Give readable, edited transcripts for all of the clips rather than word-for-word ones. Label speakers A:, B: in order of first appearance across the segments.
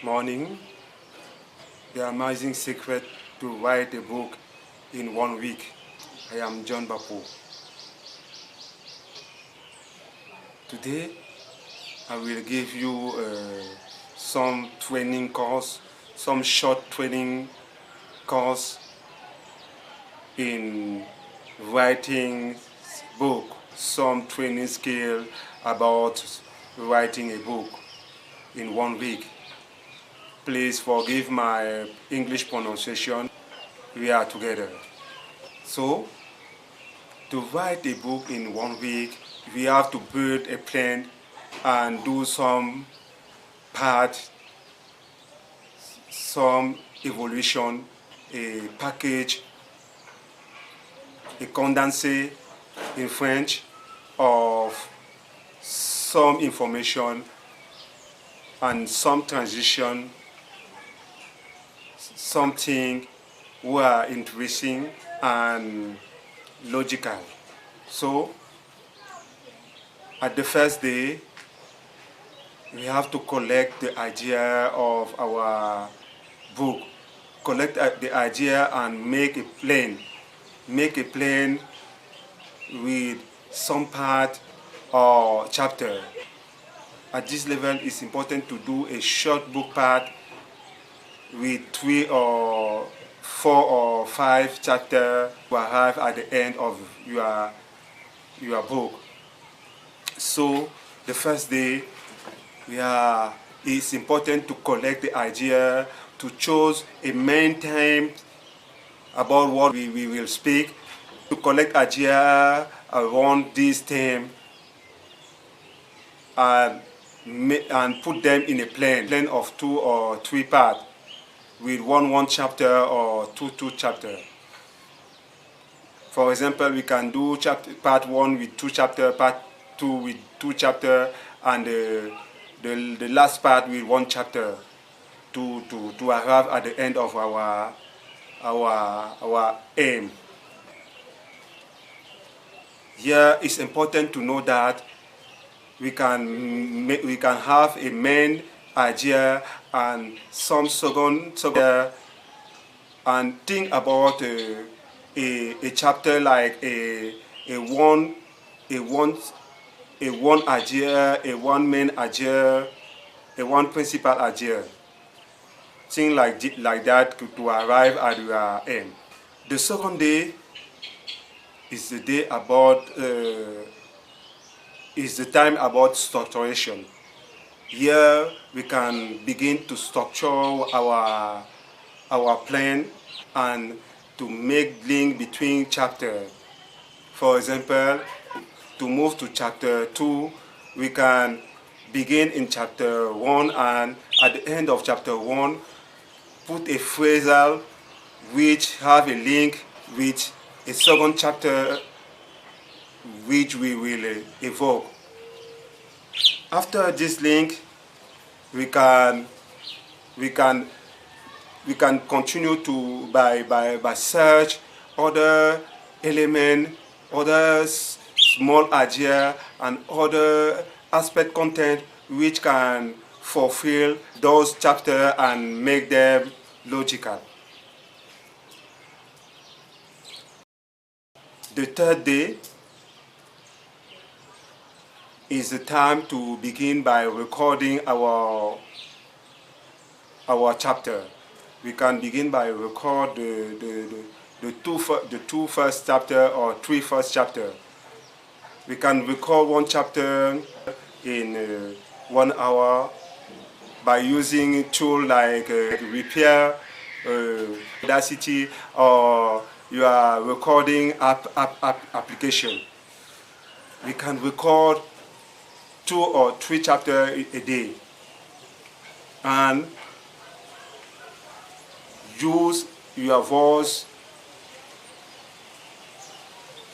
A: Morning, the amazing secret to write a book in 1 week. I am John Bapo. Today, I will give you some training course, some short training course in writing book, some training skill about writing a book in 1 week. Please forgive my English pronunciation. We are together. So, to write a book in 1 week, we have to build a plan and do some part, some evolution, a package, a condensé in French of some information and some transition, something who are interesting and logical. So, at the first day, we have to collect the idea of our book, collect the idea and make a plan. Make a plan with some part or chapter. At this level, it's important to do a short book part with 3 or 4 or 5 chapters to arrive at the end of your book. So the first day, it's important to collect the idea, to choose a main time about what we will speak, to collect idea around this theme and put them in a plan of 2 or 3 parts with one chapter or two chapter. For example, we can do part 1 with 2 chapter, part 2 with 2 chapter, and the last part with 1 chapter to arrive at the end of our aim. Here it's important to know that we can have a main idea and some second and think about a chapter like a one idea, a one main idea, a one principal idea. Things like that to arrive at your aim. The second day is the day about is the time about structuration. Here we can begin to structure our plan and to make link between chapters. For example, to move to chapter 2, we can begin in chapter 1 and at the end of chapter 1 put a phrasal which have a link with a second chapter which we will evoke. After this link, we can continue to by search other element, other small idea and other aspect content which can fulfill those chapters and make them logical. The third day is the time to begin by recording our chapter. We can begin by record the two first chapter or 3 first chapter. We can record 1 chapter in 1 hour by using tool like Repair, Audacity, or your recording application. We can record 2 or 3 chapters a day and use your voice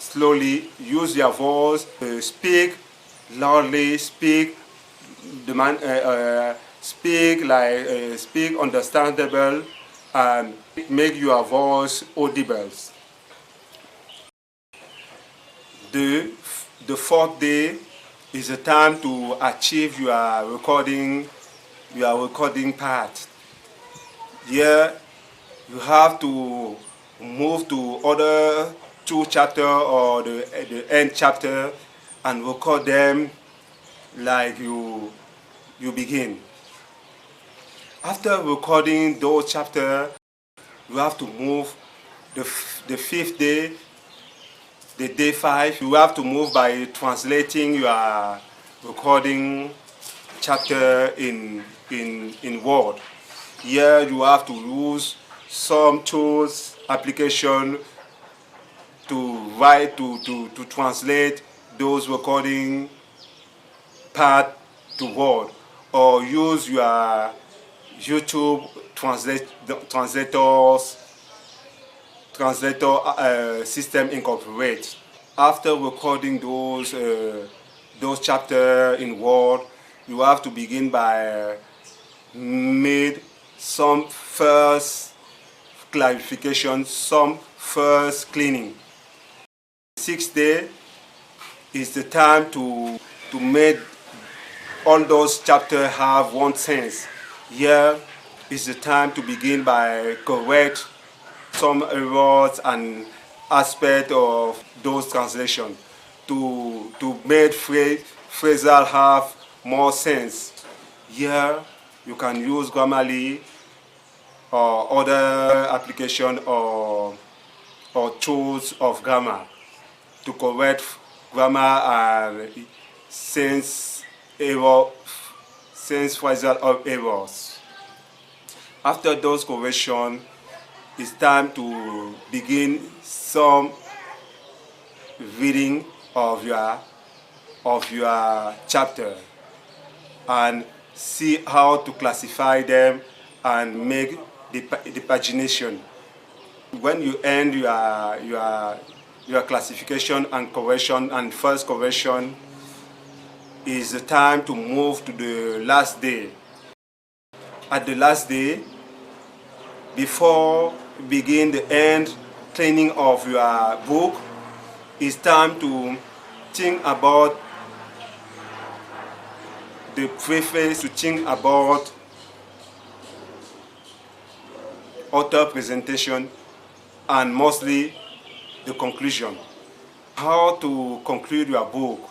A: slowly, use your voice, speak loudly, speak understandable and make your voice audible. The fourth day is the time to achieve your recording your recording part. Here you have to move to other 2 chapter or the end chapter and record them like you begin. After recording those chapters, you have to move the 5th day, the day 5. You have to move by translating your recording chapter in Word. Here you have to use some tools, application to write, to translate those recording part to Word, or use your YouTube translator system incorporate. After recording those chapters in Word, you have to begin by made some first clarification, some first cleaning. 6th day is the time to make all those chapters have one sense. Here is the time to begin by correct some errors and aspects of those translations to make phrasal have more sense. Here you can use Grammarly or other application or tools of grammar to correct grammar and sense phrasal errors. After those corrections, it's time to begin some reading of your chapter and see how to classify them and make the pagination. When you end your classification and correction and first correction, is the time to move to the last day. At the last day, before begin the end cleaning of your book, it's time to think about the preface, to think about author presentation, and mostly the conclusion. How to conclude your book.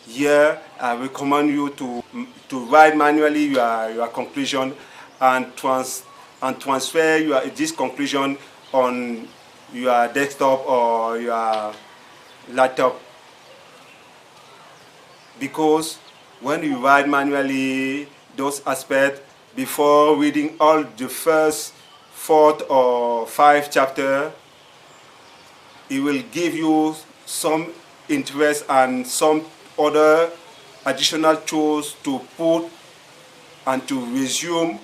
A: Here, I recommend you to write manually your conclusion and transfer this conclusion on your desktop or your laptop. Because when you write manually those aspects before reading all the first 4 or 5 chapters, it will give you some interest and some other additional tools to put and to resume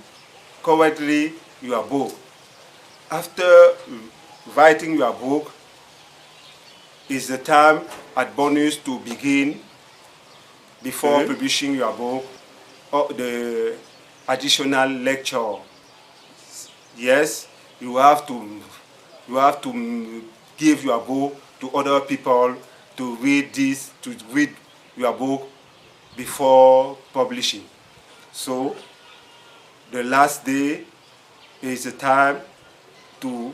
A: correctly your book. After writing your book, is the time at bonus to begin before publishing your book or the additional lecture. Yes, you have to give your book to other people to read your book before publishing. So the last day is the time to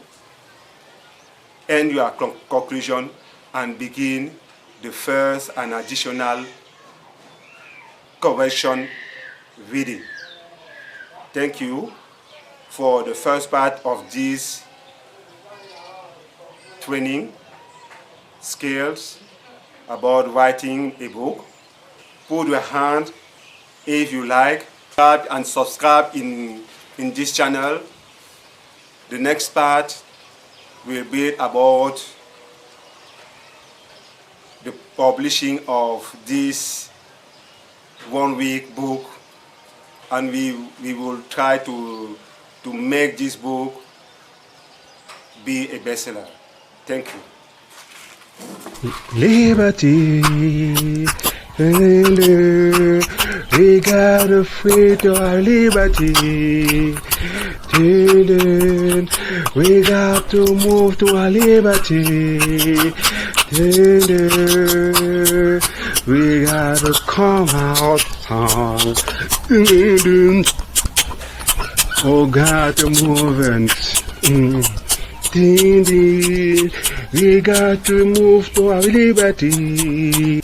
A: end your conclusion and begin the first and additional correction reading. Thank you for the first part of this training skills about writing a book. Put your hand if you like, and subscribe in this channel. The next part will be about the publishing of this 1-week book, and we will try to make this book be a bestseller. Thank you.
B: Liberty, we gotta free to our liberty. We got to move to our liberty. We gotta come out. Oh God, the movement. We got to move to our liberty.